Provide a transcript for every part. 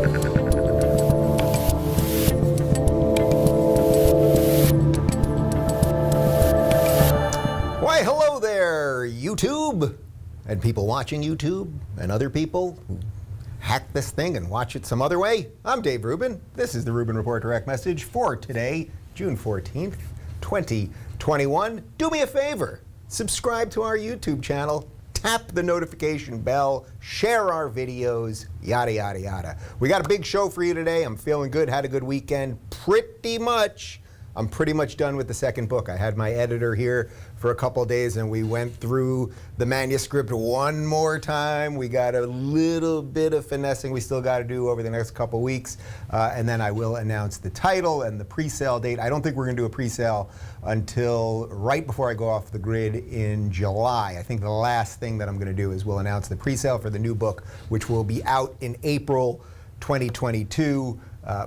Why, hello there, YouTube, and people watching YouTube, and other people who hack this thing and watch it some other way. I'm Dave Rubin. This is the Rubin Report Direct Message for today, June 14th, 2021. Do me a favor, subscribe to our YouTube channel, tap the notification bell, share our videos, yada, yada, yada. We got a big show for you today. I'm feeling good, had a good weekend, I'm pretty much done with the second book. I had my editor here for a couple of days and we went through the manuscript one more time. We got a little bit of finessing we still got to do over the next couple weeks. And then I will announce the title and the pre-sale date. I don't think we're going to do a pre-sale until right before I go off the grid in July. I think the last thing that I'm going to do is we'll announce the pre-sale for the new book, which will be out in April 2022.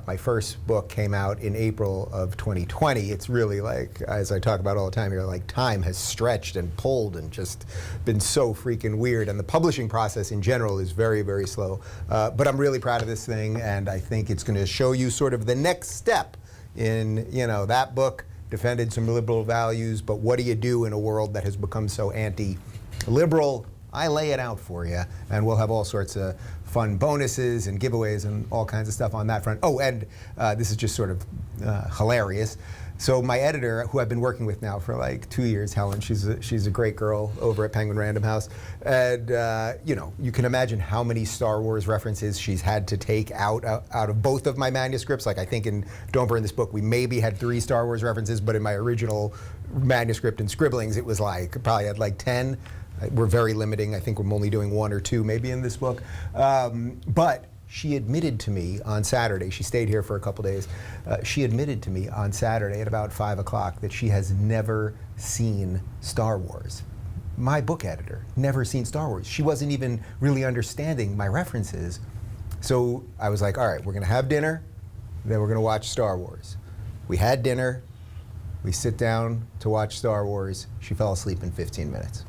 My first book came out in April of 2020. It's really like, as I talk about all the time here, like time has stretched and pulled and just been so freaking weird. And the publishing process in general is very, very slow. But I'm really proud of this thing, and I think it's going to show you sort of the next step in, you know, that book defended some liberal values, but what do you do in a world that has become so anti-liberal? I lay it out for you, and we'll have all sorts of fun bonuses and giveaways and all kinds of stuff on that front. Oh, and this is just sort of hilarious. So my editor, who I've been working with now for like 2 years, Helen, she's a great girl over at Penguin Random House, and you know, you can imagine how many Star Wars references she's had to take out of both of my manuscripts. Like I think in Don't Burn This Book, we maybe had 3 Star Wars references, but in my original manuscript and scribblings, it was like probably had like 10. We're very limiting. I think we're only doing 1 or 2 maybe in this book. But she admitted to me on Saturday, she stayed here for a couple days, she admitted to me on Saturday at about 5 o'clock that she has never seen Star Wars. My book editor, never seen Star Wars. She wasn't even really understanding my references. So I was like, all right, we're gonna have dinner, then we're gonna watch Star Wars. We had dinner, we sit down to watch Star Wars. She fell asleep in 15 minutes.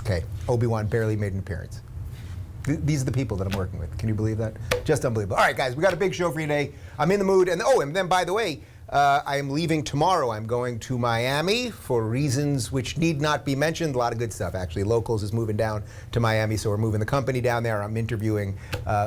Okay, Obi-Wan barely made an appearance. These are the people that I'm working with. Can you believe that? Just unbelievable. All right, guys, we got a big show for you today. I'm in the mood. And oh, and then by the way, I am leaving tomorrow. I'm going to Miami for reasons which need not be mentioned. A lot of good stuff, actually. Locals is moving down to Miami, so we're moving the company down there. I'm interviewing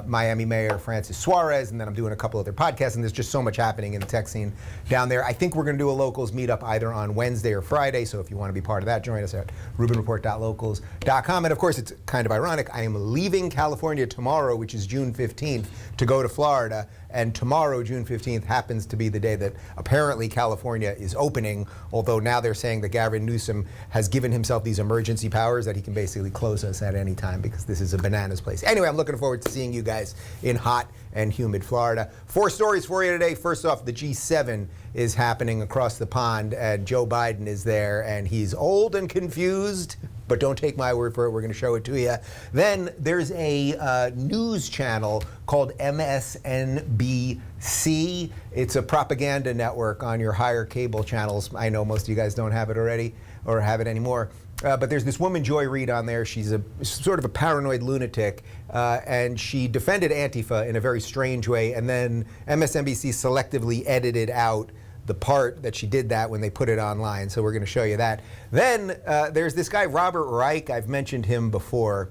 Miami Mayor Francis Suarez, and then I'm doing a couple other podcasts, and there's just so much happening in the tech scene down there. I think we're going to do a Locals meetup either on Wednesday or Friday, so if you want to be part of that, join us at rubinreport.locals.com. And of course, it's kind of ironic. I am leaving California tomorrow, which is June 15th, to go to Florida. And tomorrow, June 15th, happens to be the day that apparently California is opening, although now they're saying that Gavin Newsom has given himself these emergency powers that he can basically close us at any time because this is a bananas place. Anyway, I'm looking forward to seeing you guys in hot and humid Florida. 4 stories for you today. First off, the G7 is happening across the pond, and Joe Biden is there, and he's old and confused, but don't take my word for it. We're going to show it to you. Then there's a news channel called MSNBC. It's a propaganda network on your higher cable channels. I know most of you guys don't have it already or have it anymore. But there's this woman, Joy Reid, on there. She's a sort of a paranoid lunatic, and she defended Antifa in a very strange way, and then MSNBC selectively edited out the part that she did that when they put it online, so we're going to show you that. Then there's this guy, Robert Reich. I've mentioned him before.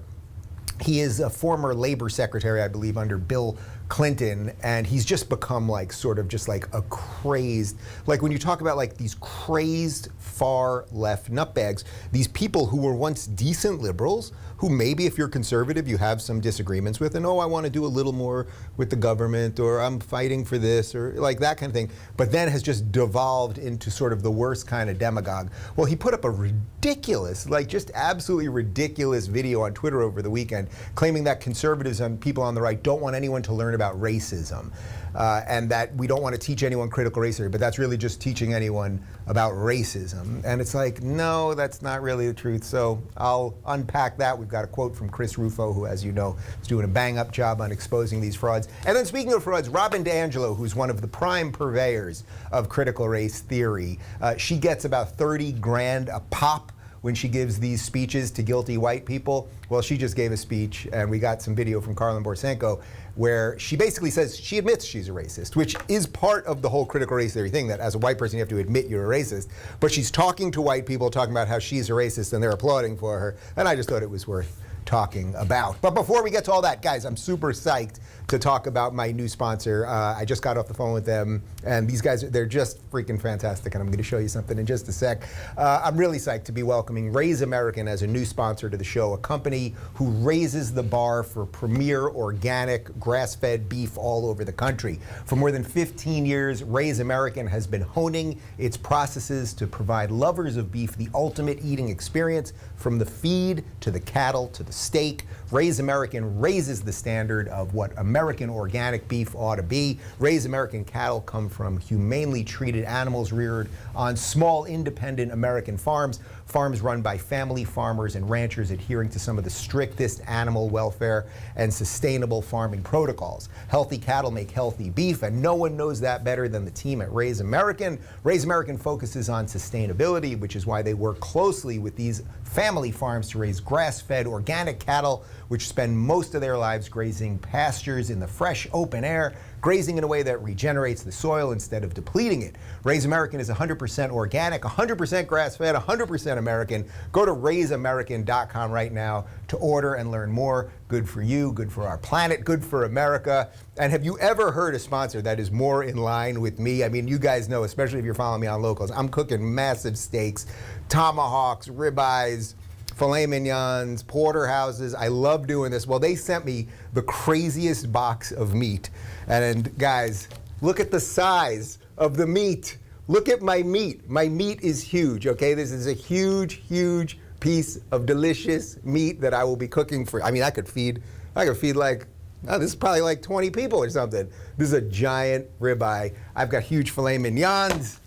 He is a former labor secretary, I believe, under Bill Clinton, and he's just become like sort of just like a crazed, like when you talk about like these crazed far left nutbags, these people who were once decent liberals, who maybe if you're conservative you have some disagreements with, and oh, I want to do a little more with the government, or I'm fighting for this, or like that kind of thing, but then has just devolved into sort of the worst kind of demagogue. Well, he put up a ridiculous, like just absolutely ridiculous video on Twitter over the weekend claiming that conservatives and people on the right don't want anyone to learn about racism, and that we don't want to teach anyone critical race theory, but that's really just teaching anyone about racism. And it's like, no, that's not really the truth. So I'll unpack that. We've got a quote from Chris Rufo, who, as you know, is doing a bang-up job on exposing these frauds. And then speaking of frauds, Robin DiAngelo, who's one of the prime purveyors of critical race theory, she gets about 30 grand a pop when she gives these speeches to guilty white people? Well, she just gave a speech, and we got some video from Caylin Rose, where she basically says she admits she's a racist, which is part of the whole critical race theory thing, that as a white person you have to admit you're a racist. But she's talking to white people, talking about how she's a racist, and they're applauding for her. And I just thought it was worth talking about. But before we get to all that, guys, I'm super psyched to talk about my new sponsor. I just got off the phone with them, and these guys, they're just freaking fantastic, and I'm going to show you something in just a sec. I'm really psyched to be welcoming Raise American as a new sponsor to the show, a company who raises the bar for premier organic grass-fed beef all over the country. For more than 15 years, Raise American has been honing its processes to provide lovers of beef the ultimate eating experience, from the feed to the cattle to the steak. Raise American raises the standard of what American organic beef ought to be. Raise American cattle come from humanely treated animals reared on small, independent American farms, farms run by family farmers and ranchers adhering to some of the strictest animal welfare and sustainable farming protocols. Healthy cattle make healthy beef, and no one knows that better than the team at Raise American. Raise American focuses on sustainability, which is why they work closely with these family farms to raise grass-fed organic cattle, which spend most of their lives grazing pastures in the fresh open air, grazing in a way that regenerates the soil instead of depleting it. Raise American is 100% organic, 100% grass-fed, 100% American. Go to raiseamerican.com right now to order and learn more. Good for you, good for our planet, good for America. And have you ever heard a sponsor that is more in line with me? I mean, you guys know, especially if you're following me on Locals, I'm cooking massive steaks, tomahawks, ribeyes, filet mignons, porterhouses. I love doing this. Well, they sent me the craziest box of meat. And guys, look at the size of the meat. Look at my meat. My meat is huge, okay? This is a huge, huge piece of delicious meat that I will be cooking for. I mean, I could feed like, oh, this is probably like 20 people or something. This is a giant ribeye. I've got huge filet mignons.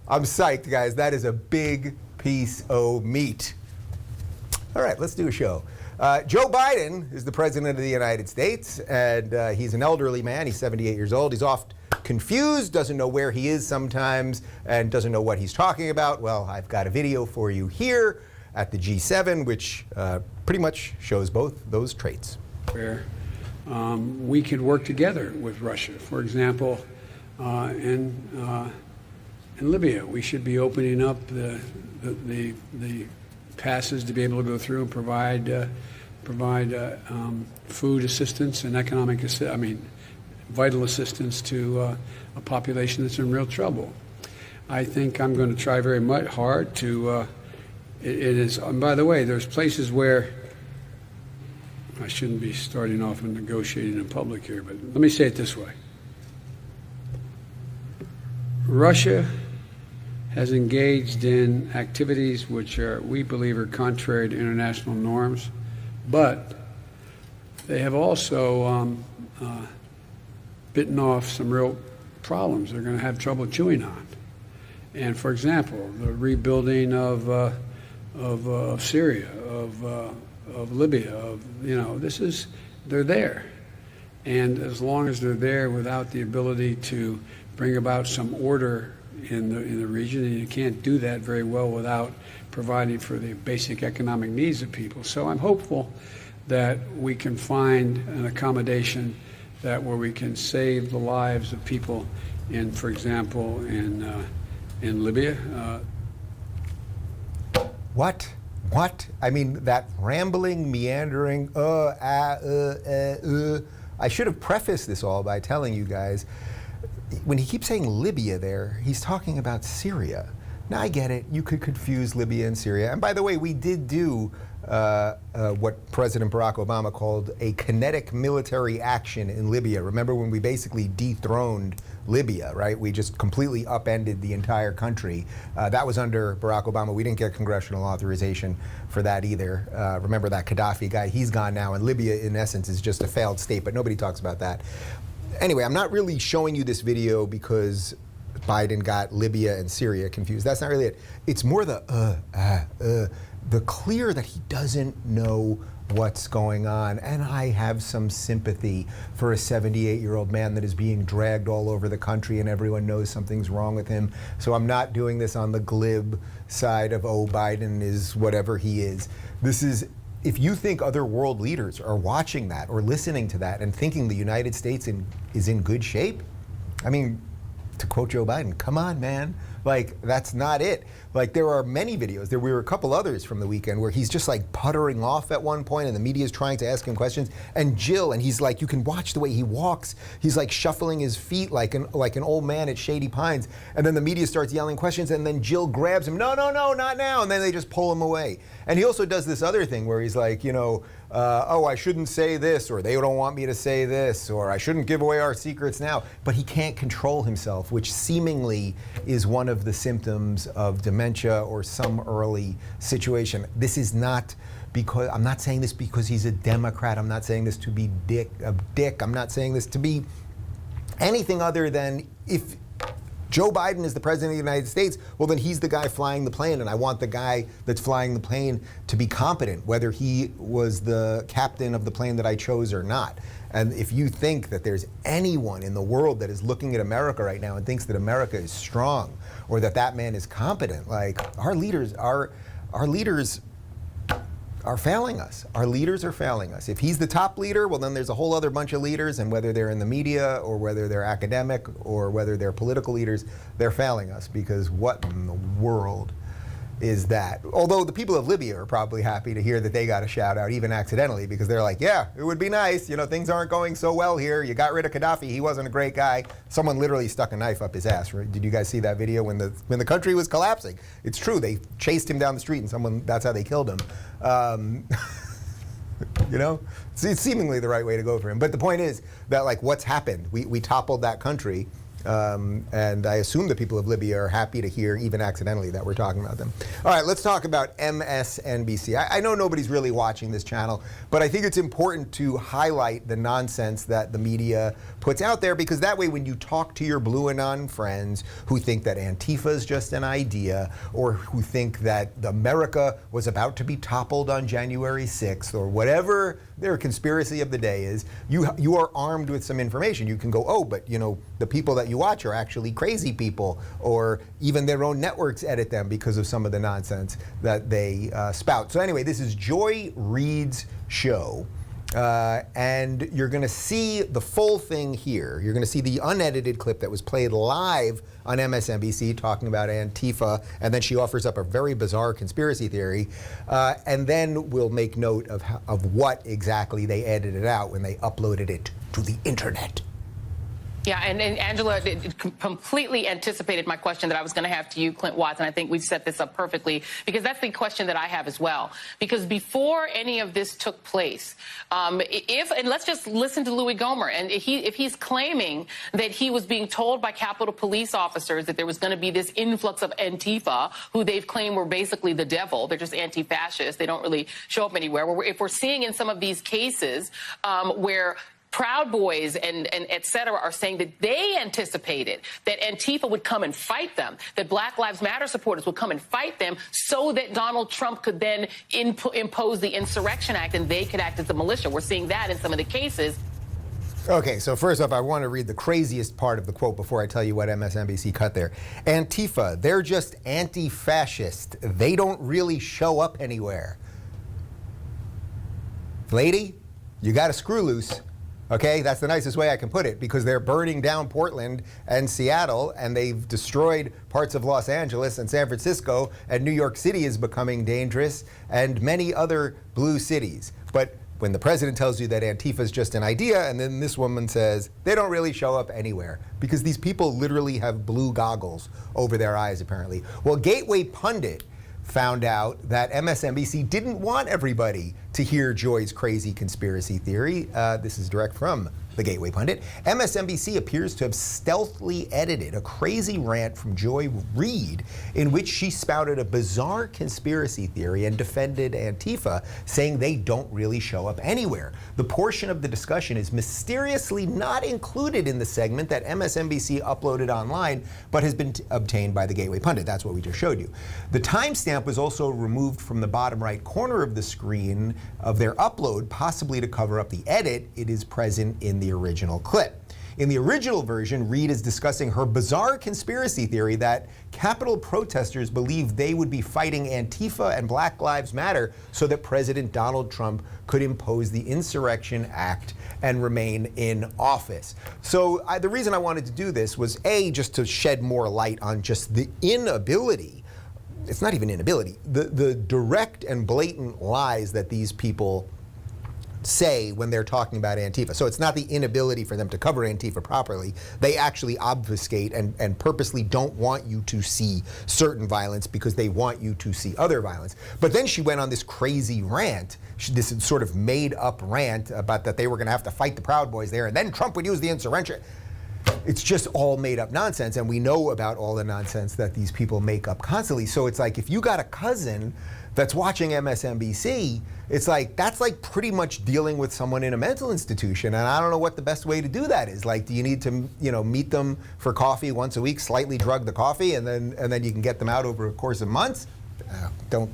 I'm psyched, guys. That is a big piece of meat. All right, let's do a show. Joe Biden is the president of the United States, and he's an elderly man. He's 78 years old. He's oft confused, doesn't know where he is sometimes, and doesn't know what he's talking about. Well, I've got a video for you here at the G7, which pretty much shows both those traits. Where we could work together with Russia. For example, in Libya, we should be opening up the passes to be able to go through and provide food assistance and vital assistance to a population that's in real trouble. I think I'm going to try very much hard to. It is. And by the way, there's places where I shouldn't be starting off and negotiating in public here, but let me say it this way: Russia has engaged in activities which we believe are contrary to international norms, but they have also bitten off some real problems they're going to have trouble chewing on. And for example, the rebuilding of Syria, of Libya, they're there. And as long as they're there without the ability to bring about some order in the region, and you can't do that very well without providing for the basic economic needs of people. So I'm hopeful that we can find an accommodation where we can save the lives of people for example, in Libya. What? I mean, that rambling, meandering, I should have prefaced this all by telling you guys, when he keeps saying Libya there, he's talking about Syria. Now, I get it. You could confuse Libya and Syria. And by the way, we did do what President Barack Obama called a kinetic military action in Libya. Remember when we basically dethroned Libya, right? We just completely upended the entire country. That was under Barack Obama. We didn't get congressional authorization for that either. Remember that Gaddafi guy? He's gone now, and Libya, in essence, is just a failed state, but nobody talks about that. Anyway, I'm not really showing you this video because Biden got Libya and Syria confused. That's not really it. It's more the clear that he doesn't know what's going on. And I have some sympathy for a 78-year-old man that is being dragged all over the country and everyone knows something's wrong with him. So I'm not doing this on the glib side of, oh, Biden is whatever he is. This is, if you think other world leaders are watching that or listening to that and thinking the United States is in good shape, I mean, to quote Joe Biden, come on, man. Like, that's not it. Like, there are many videos. There were a couple others from the weekend where he's just like puttering off at one point and the media is trying to ask him questions. And Jill, and he's like, you can watch the way he walks. He's like shuffling his feet like an old man at Shady Pines. And then the media starts yelling questions and then Jill grabs him. No, not now. And then they just pull him away. And he also does this other thing where he's like, oh, I shouldn't say this, or they don't want me to say this, or I shouldn't give away our secrets now. But he can't control himself, which seemingly is one of the symptoms of dementia or some early situation. This is not because, I'm not saying this because he's a Democrat. I'm not saying this to be a dick. I'm not saying this to be anything other than, if Joe Biden is the president of the United States, well, then he's the guy flying the plane, and I want the guy that's flying the plane to be competent, whether he was the captain of the plane that I chose or not. And if you think that there's anyone in the world that is looking at America right now and thinks that America is strong or that man is competent, like, our leaders are failing us. Our leaders are failing us. If he's the top leader, well, then there's a whole other bunch of leaders, and whether they're in the media or whether they're academic or whether they're political leaders, they're failing us, because what in the world is that? Although the people of Libya are probably happy to hear that they got a shout out, even accidentally, because they're like, yeah, it would be nice. Things aren't going so well here. You got rid of Gaddafi. He wasn't a great guy. Someone literally stuck a knife up his ass. Right? Did you guys see that video when the country was collapsing? It's true. They chased him down the street and that's how they killed him. It's seemingly the right way to go for him. But the point is that, like, what's happened? We toppled that country. And I assume the people of Libya are happy to hear, even accidentally, that we're talking about them. All right, let's talk about MSNBC. I know nobody's really watching this channel, but I think it's important to highlight the nonsense that the media puts out there, because that way when you talk to your blue anon friends who think that Antifa is just an idea, or who think that America was about to be toppled on January 6th, or whatever their conspiracy of the day is, you are armed with some information. You can go, oh, but the people that you watch are actually crazy people, or even their own networks edit them because of some of the nonsense that they spout. So anyway, this is Joy Reid's show, and you're going to see the full thing here. You're going to see the unedited clip that was played live on MSNBC talking about Antifa, and then she offers up a very bizarre conspiracy theory, and then we'll make note of what exactly they edited out when they uploaded it to the internet. Yeah, and Angela completely anticipated my question that I was going to have to you, Clint Watts, and I think we've set this up perfectly, because that's the question that I have as well. Because before any of this took place, and let's just listen to Louis Gohmert, and if he's claiming that he was being told by Capitol Police officers that there was going to be this influx of Antifa, who they've claimed were basically the devil, they're just anti-fascists, they don't really show up anywhere. If we're seeing in some of these cases where Proud Boys and et cetera are saying that they anticipated that Antifa would come and fight them, that Black Lives Matter supporters would come and fight them, so that Donald Trump could then impose the Insurrection Act and they could act as a militia. We're seeing that in some of the cases. Okay, so first off, I want to read the craziest part of the quote before I tell you what MSNBC cut there. Antifa, they're just anti-fascist. They don't really show up anywhere. Lady, you got a screw loose. Okay, that's the nicest way I can put it, because they're burning down Portland and Seattle, and they've destroyed parts of Los Angeles and San Francisco, and New York City is becoming dangerous, and many other blue cities. But when the president tells you that Antifa is just an idea, and then this woman says they don't really show up anywhere, because these people literally have blue goggles over their eyes, apparently. Well, Gateway Pundit found out that MSNBC didn't want everybody to hear Joy's crazy conspiracy theory. This is direct from the Gateway pundit, MSNBC appears to have stealthily edited a crazy rant from Joy Reid in which she spouted a bizarre conspiracy theory and defended Antifa, saying they don't really show up anywhere. The portion of the discussion is mysteriously not included in the segment that MSNBC uploaded online, but has been obtained by the Gateway pundit. That's what we just showed you. The timestamp was also removed from the bottom right corner of the screen of their upload, possibly to cover up the edit. It is present in the original clip. In the original version, Reid is discussing her bizarre conspiracy theory that Capitol protesters believe they would be fighting Antifa and Black Lives Matter so that President Donald Trump could impose the Insurrection Act and remain in office. So the reason I wanted to do this was A, just to shed more light on just the inability, it's not even inability, the direct and blatant lies that these people say when they're talking about Antifa. So it's not the inability for them to cover Antifa properly. They actually obfuscate and purposely don't want you to see certain violence because they want you to see other violence. But then she went on this crazy rant, this sort of made up rant about that they were going to have to fight the Proud Boys there and then Trump would use the insurrection. It's just all made up nonsense, and we know about all the nonsense that these people make up constantly. So it's like if you got a cousin that's watching MSNBC, it's like that's like pretty much dealing with someone in a mental institution, and I don't know what the best way to do that is. Like, do you need to, meet them for coffee once a week, slightly drug the coffee, and then you can get them out over a course of months?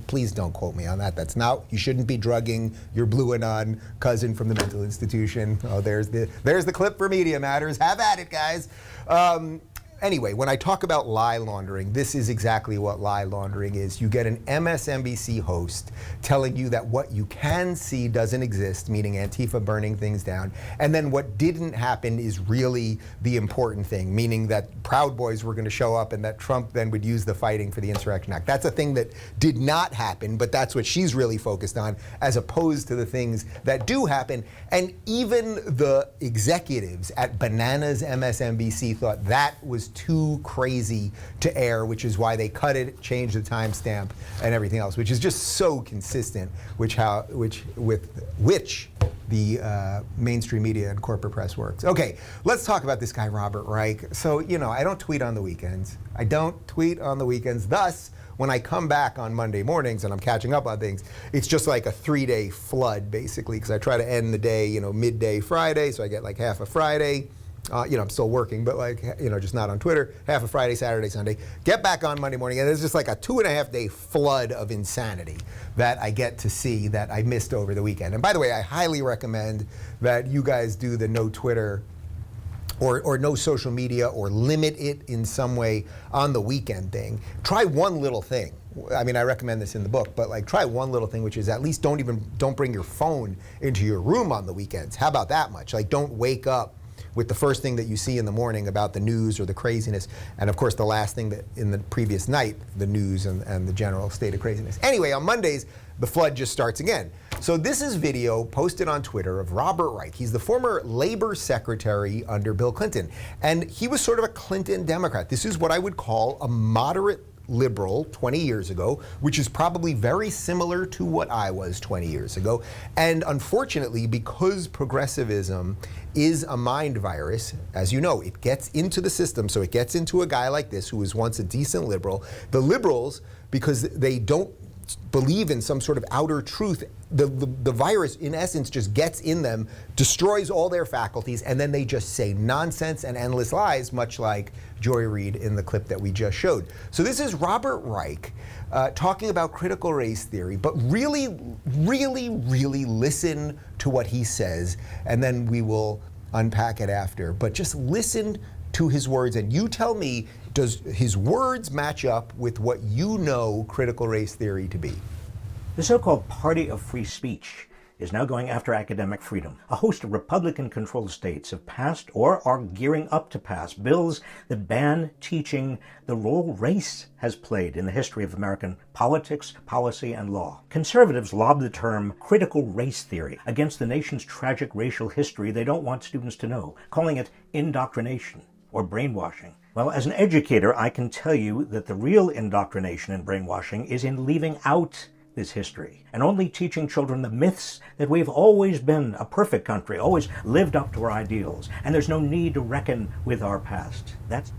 Please don't quote me on that. That's not. You shouldn't be drugging your Blue Anon cousin from the mental institution. Oh, there's the clip for Media Matters. Have at it, guys. Anyway, when I talk about lie laundering, this is exactly what lie laundering is. You get an MSNBC host telling you that what you can see doesn't exist, meaning Antifa burning things down, and then what didn't happen is really the important thing, meaning that Proud Boys were going to show up and that Trump then would use the fighting for the Insurrection Act. That's a thing that did not happen, but that's what she's really focused on, as opposed to the things that do happen. And even the executives at Bananas MSNBC thought that was too crazy to air, which is why they cut it, changed the timestamp, and everything else, which is just so consistent with which the mainstream media and corporate press works. Okay, let's talk about this guy, Robert Reich. So, I don't tweet on the weekends. Thus, when I come back on Monday mornings and I'm catching up on things, it's just like a 3-day flood, basically, because I try to end the day, midday Friday, so I get like half a Friday. I'm still working, but just not on Twitter. Half a Friday, Saturday, Sunday. Get back on Monday morning, and there's just like a 2.5-day flood of insanity that I get to see that I missed over the weekend. And by the way, I highly recommend that you guys do the no Twitter or no social media or limit it in some way on the weekend thing. Try one little thing. I mean, I recommend this in the book, but try one little thing, which is at least don't bring your phone into your room on the weekends. How about that much? Don't wake up with the first thing that you see in the morning about the news or the craziness, and of course the last thing that in the previous night, the news and the general state of craziness. Anyway, on Mondays, the flood just starts again. So this is video posted on Twitter of Robert Reich. He's the former labor secretary under Bill Clinton, and he was sort of a Clinton Democrat. This is what I would call a moderate liberal 20 years ago, which is probably very similar to what I was 20 years ago. And unfortunately, because progressivism is a mind virus, as you know, it gets into the system, so it gets into a guy like this who was once a decent liberal. The liberals, because they don't believe in some sort of outer truth, the virus in essence just gets in them, destroys all their faculties, and then they just say nonsense and endless lies, much like Joy Reid in the clip that we just showed. So this is Robert Reich talking about critical race theory, but really, really, really listen to what he says, and then we will unpack it after. But just listen to his words, and you tell me, does his words match up with what you know critical race theory to be? The so-called Party of Free Speech is now going after academic freedom. A host of Republican-controlled states have passed or are gearing up to pass bills that ban teaching the role race has played in the history of American politics, policy, and law. Conservatives lob the term critical race theory against the nation's tragic racial history they don't want students to know, calling it indoctrination or brainwashing. Well, as an educator, I can tell you that the real indoctrination and brainwashing is in leaving out this history and only teaching children the myths that we've always been a perfect country, always lived up to our ideals, and there's no need to reckon with our past. That's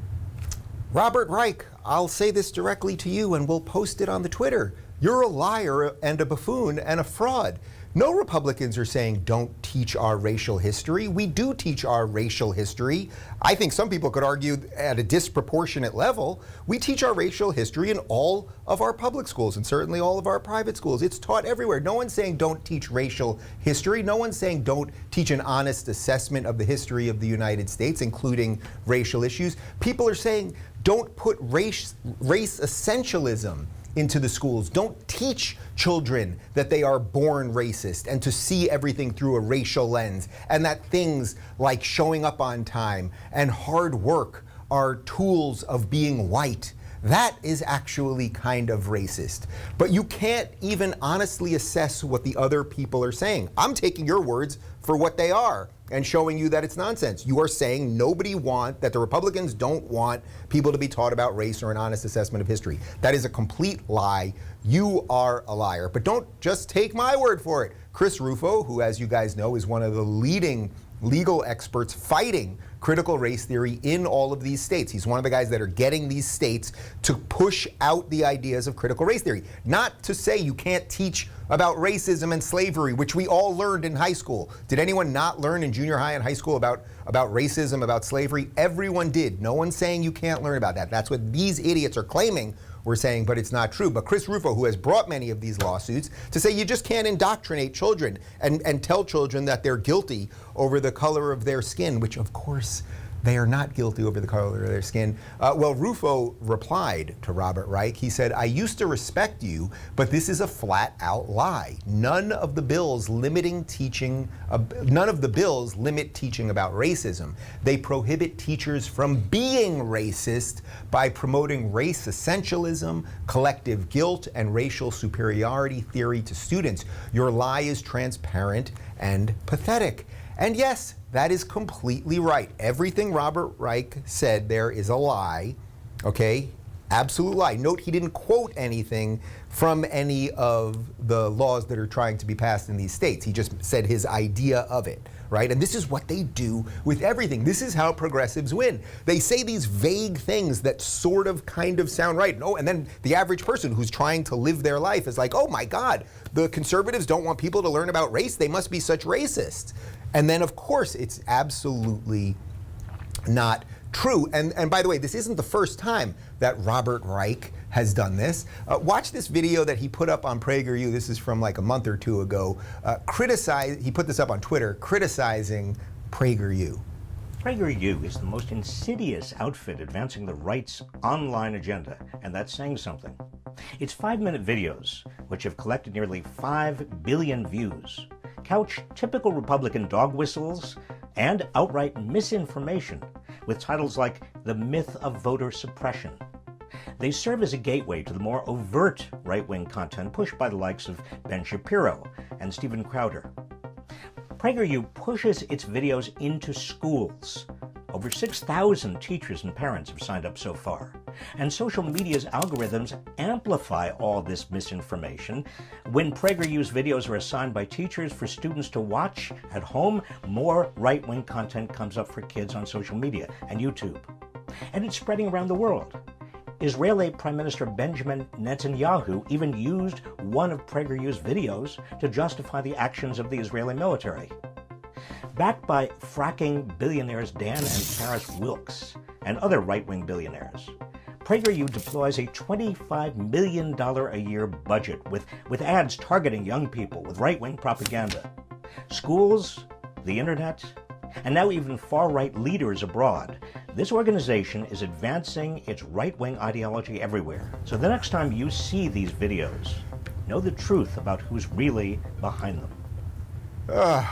Robert Reich, I'll say this directly to you and we'll post it on the Twitter. You're a liar and a buffoon and a fraud. No Republicans are saying don't teach our racial history. We do teach our racial history. I think some people could argue at a disproportionate level. We teach our racial history in all of our public schools and certainly all of our private schools. It's taught everywhere. No one's saying don't teach racial history. No one's saying don't teach an honest assessment of the history of the United States, including racial issues. People are saying don't put race essentialism into the schools. Don't teach children that they are born racist and to see everything through a racial lens, and that things like showing up on time and hard work are tools of being white. That is actually kind of racist. But you can't even honestly assess what the other people are saying. I'm taking your words for what they are and showing you that it's nonsense. You are saying that the Republicans don't want people to be taught about race or an honest assessment of history. That is a complete lie. You are a liar. But don't just take my word for it. Chris Rufo, who, as you guys know, is one of the leading legal experts fighting critical race theory in all of these states. He's one of the guys that are getting these states to push out the ideas of critical race theory. Not to say you can't teach about racism and slavery, which we all learned in high school. Did anyone not learn in junior high and high school about racism, about slavery? Everyone did. No one's saying you can't learn about that. That's what these idiots are claiming we're saying, but it's not true. But Chris Rufo, who has brought many of these lawsuits, to say you just can't indoctrinate children and tell children that they're guilty over the color of their skin, which of course they are not guilty over the color of their skin. Well, Rufo replied to Robert Reich. He said, "I used to respect you, but this is a flat out lie. None of the bills limit teaching about racism. They prohibit teachers from being racist by promoting race essentialism, collective guilt, and racial superiority theory to students. Your lie is transparent and pathetic." And yes, that is completely right. Everything Robert Reich said there is a lie, okay? Absolute lie. Note he didn't quote anything from any of the laws that are trying to be passed in these states. He just said his idea of it, right? And this is what they do with everything. This is how progressives win. They say these vague things that sort of kind of sound right. Oh, and then the average person who's trying to live their life is like, oh my God, the conservatives don't want people to learn about race. They must be such racists. And then, of course, it's absolutely not true. And by the way, this isn't the first time that Robert Reich has done this. Watch this video that he put up on PragerU. This is from like a month or two ago. He put this up on Twitter, criticizing PragerU. PragerU is the most insidious outfit advancing the right's online agenda, and that's saying something. Its 5-minute videos, which have collected nearly 5 billion views, couch typical Republican dog whistles and outright misinformation with titles like The Myth of Voter Suppression. They serve as a gateway to the more overt right-wing content pushed by the likes of Ben Shapiro and Steven Crowder. PragerU pushes its videos into schools. Over 6,000 teachers and parents have signed up so far. And social media's algorithms amplify all this misinformation. When PragerU's videos are assigned by teachers for students to watch at home, more right-wing content comes up for kids on social media and YouTube. And it's spreading around the world. Israeli Prime Minister Benjamin Netanyahu even used one of PragerU's videos to justify the actions of the Israeli military. Backed by fracking billionaires Dan and Paris Wilkes and other right-wing billionaires, PragerU deploys a $25 million a year budget with ads targeting young people with right-wing propaganda. Schools, the internet, and now even far-right leaders abroad. This organization is advancing its right-wing ideology everywhere. So the next time you see these videos, know the truth about who's really behind them.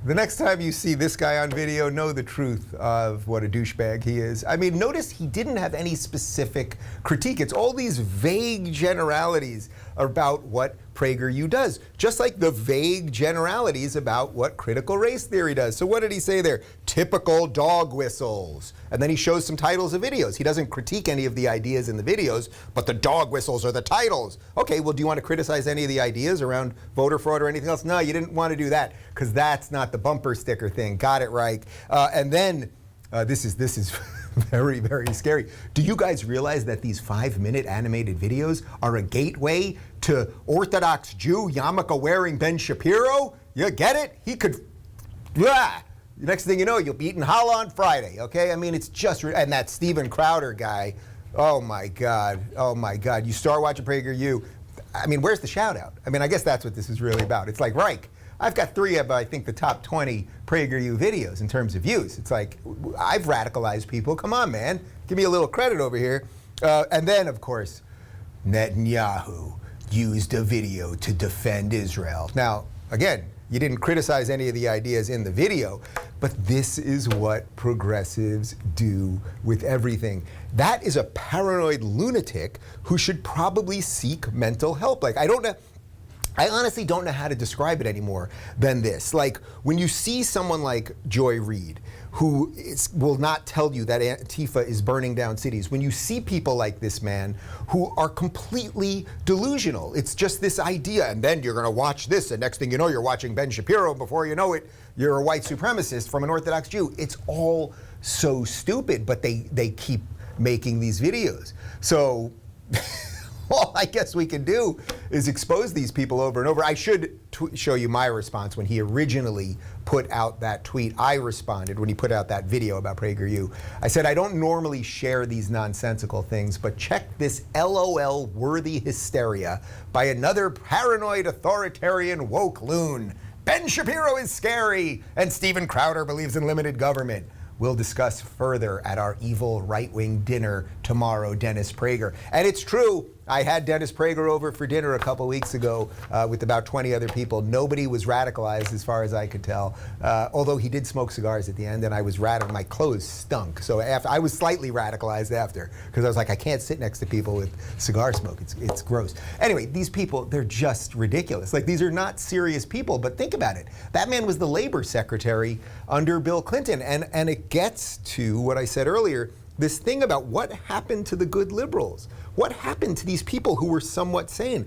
The next time you see this guy on video, know the truth of what a douchebag he is. I mean, notice he didn't have any specific critique. It's all these vague generalities about what PragerU does, just like the vague generalities about what critical race theory does. So what did he say there? Typical dog whistles. And then he shows some titles of videos. He doesn't critique any of the ideas in the videos, but the dog whistles are the titles. Okay, well, do you want to criticize any of the ideas around voter fraud or anything else? No, you didn't want to do that, because that's not the bumper sticker thing. Got it right. And then this is very, very scary. Do you guys realize that these 5-minute animated videos are a gateway to Orthodox Jew yarmulke wearing Ben Shapiro? You get it? He could, blah. Next thing you know, you'll be eating challah on Friday, okay? I mean, it's just, and that Steven Crowder guy, oh my God, oh my God. You start watching PragerU, I mean, where's the shout out? I mean, I guess that's what this is really about. It's like Reich. I've got 3 of, I think, the top 20 PragerU videos in terms of views. It's like, I've radicalized people. Come on, man. Give me a little credit over here. And then, of course, Netanyahu used a video to defend Israel. Now, again, you didn't criticize any of the ideas in the video, but this is what progressives do with everything. That is a paranoid lunatic who should probably seek mental help. Like, I honestly don't know how to describe it anymore than this. Like, when you see someone like Joy Reid, who will not tell you that Antifa is burning down cities, when you see people like this man who are completely delusional, it's just this idea, and then you're going to watch this, and next thing you know, you're watching Ben Shapiro, and before you know it, you're a white supremacist from an Orthodox Jew. It's all so stupid, but they keep making these videos. So all I guess we can do is expose these people over and over. I should show you my response when he originally put out that tweet. I responded when he put out that video about PragerU. I said, I don't normally share these nonsensical things, but check this LOL-worthy hysteria by another paranoid authoritarian woke loon. Ben Shapiro is scary, and Steven Crowder believes in limited government. We'll discuss further at our evil right-wing dinner tomorrow, Dennis Prager. And it's true, I had Dennis Prager over for dinner a couple weeks ago with about 20 other people. Nobody was radicalized as far as I could tell, although he did smoke cigars at the end, and I was my clothes stunk. So I was slightly radicalized after, because I was like, I can't sit next to people with cigar smoke. It's gross. Anyway, these people, they're just ridiculous. Like, these are not serious people, but think about it. That man was the labor secretary under Bill Clinton, and it gets to what I said earlier, this thing about what happened to the good liberals. What happened to these people who were somewhat sane?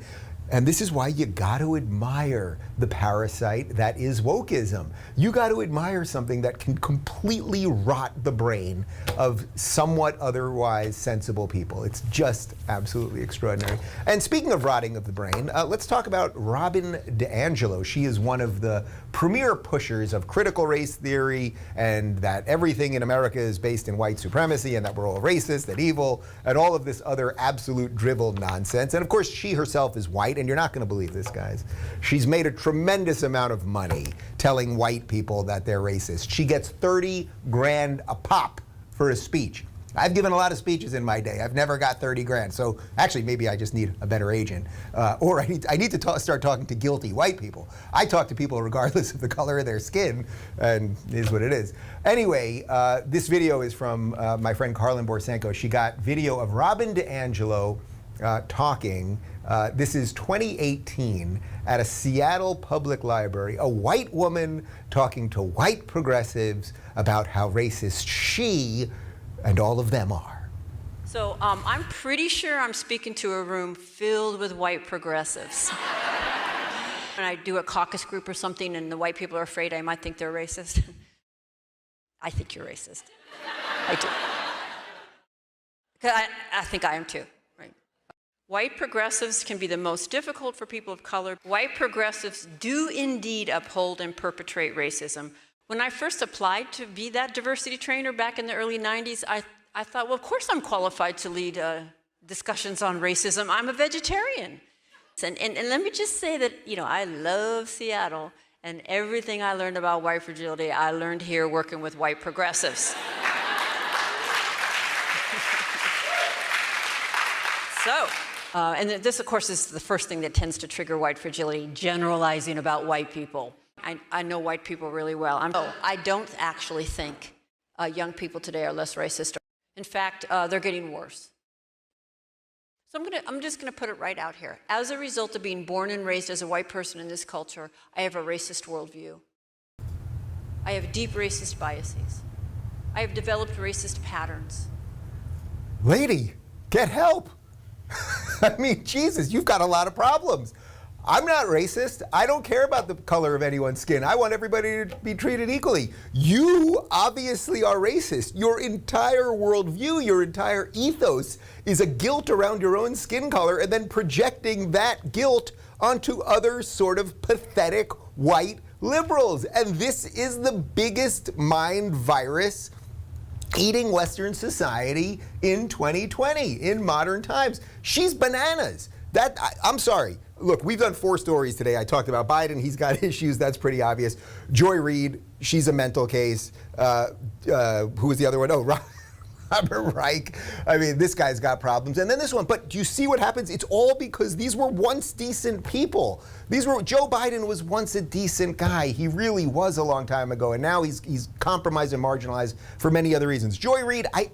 And this is why you got to admire the parasite that is wokeism. You got to admire something that can completely rot the brain of somewhat otherwise sensible people. It's just absolutely extraordinary. And speaking of rotting of the brain, let's talk about Rubin D'Angelo. She is one of the premier pushers of critical race theory, and that everything in America is based in white supremacy, and that we're all racist and evil, and all of this other absolute drivel nonsense. And of course, she herself is white, and you're not going to believe this, guys. She's made a tremendous amount of money telling white people that they're racist. She gets 30 grand a pop for a speech. I've given a lot of speeches in my day. I've never got 30 grand. So actually, maybe I just need a better agent. Or I need to start talking to guilty white people. I talk to people regardless of the color of their skin, and it is what it is. Anyway, this video is from my friend Caylin Borsenko. She got video of Rubin D'Angelo talking. This is 2018 at a Seattle public library, a white woman talking to white progressives about how racist she and all of them are. So I'm pretty sure I'm speaking to a room filled with white progressives. When I do a caucus group or something and the white people are afraid I might think they're racist, I think you're racist. I do. 'Cause I think I am too. White progressives can be the most difficult for people of color. White progressives do indeed uphold and perpetrate racism. When I first applied to be that diversity trainer back in the early 90s, I thought, well, of course I'm qualified to lead discussions on racism. I'm a vegetarian. And let me just say that, you know, I love Seattle, and everything I learned about white fragility, I learned here working with white progressives. So. And this, of course, is the first thing that tends to trigger white fragility, generalizing about white people. I know white people really well. I don't actually think young people today are less racist. In fact, they're getting worse. So I'm just going to put it right out here. As a result of being born and raised as a white person in this culture, I have a racist worldview. I have deep racist biases. I have developed racist patterns. Lady, get help. I mean, Jesus, you've got a lot of problems. I'm not racist. I don't care about the color of anyone's skin. I want everybody to be treated equally. You obviously are racist. Your entire worldview, your entire ethos is a guilt around your own skin color and then projecting that guilt onto other sort of pathetic white liberals. And this is the biggest mind virus eating Western society in 2020, in modern times. She's bananas. I'm sorry. Look, we've done 4 stories today. I talked about Biden. He's got issues. That's pretty obvious. Joy Reid, she's a mental case. Who was the other one? Oh, Robert Reich. I mean, this guy's got problems. And then this one. But do you see what happens? It's all because these were once decent people. Joe Biden was once a decent guy. He really was a long time ago. And now he's compromised and marginalized for many other reasons. Joy Reid, I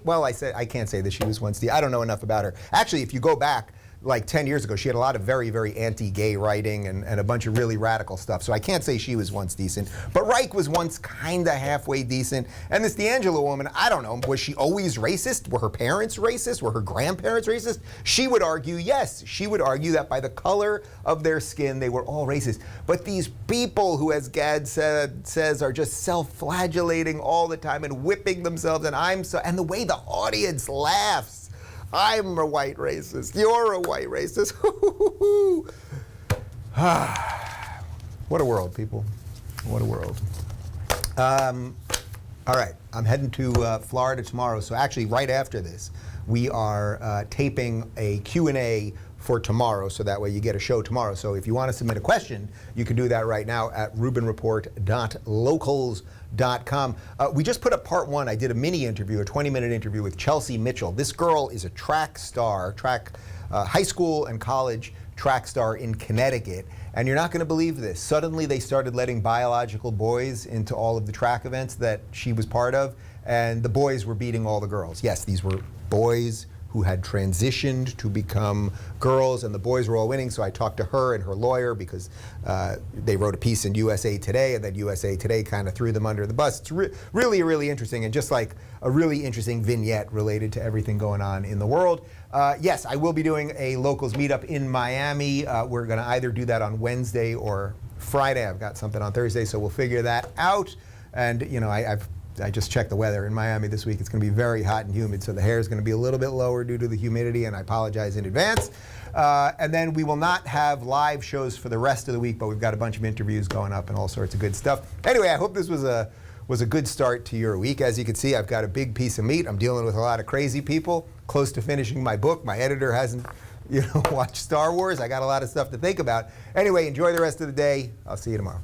can't say that she was once I don't know enough about her. Actually, if you go back, like 10 years ago, she had a lot of very, very anti-gay writing and a bunch of really radical stuff. So I can't say she was once decent. But Reich was once kind of halfway decent. And this D'Angelo woman, I don't know, was she always racist? Were her parents racist? Were her grandparents racist? She would argue yes. She would argue that by the color of their skin, they were all racist. But these people who, as Gad says, are just self-flagellating all the time and whipping themselves, and the way the audience laughs. I'm a white racist. You're a white racist. What a world, people. What a world. All right, I'm heading to Florida tomorrow. So actually, right after this, we are taping a Q&A for tomorrow, so that way you get a show tomorrow. So if you want to submit a question, you can do that right now at rubinreport.locals.com. We just put up part 1. I did a mini interview, a 20-minute interview with Chelsea Mitchell. This girl is a track star, high school and college track star in Connecticut. And you're not going to believe this. Suddenly they started letting biological boys into all of the track events that she was part of, and the boys were beating all the girls. Yes, these were boys who had transitioned to become girls, and the boys were all winning. So I talked to her and her lawyer because they wrote a piece in USA Today, and then USA Today kind of threw them under the bus. It's really, really interesting, and just like a really interesting vignette related to everything going on in the world. Yes, I will be doing a locals meetup in Miami. We're going to either do that on Wednesday or Friday. I've got something on Thursday, so we'll figure that out. And you know, I just checked the weather in Miami this week. It's going to be very hot and humid, so the hair is going to be a little bit lower due to the humidity, and I apologize in advance. And then we will not have live shows for the rest of the week, but we've got a bunch of interviews going up and all sorts of good stuff. Anyway, I hope this was a good start to your week. As you can see, I've got a big piece of meat. I'm dealing with a lot of crazy people, close to finishing my book. My editor hasn't watched Star Wars. I got a lot of stuff to think about. Anyway, enjoy the rest of the day. I'll see you tomorrow.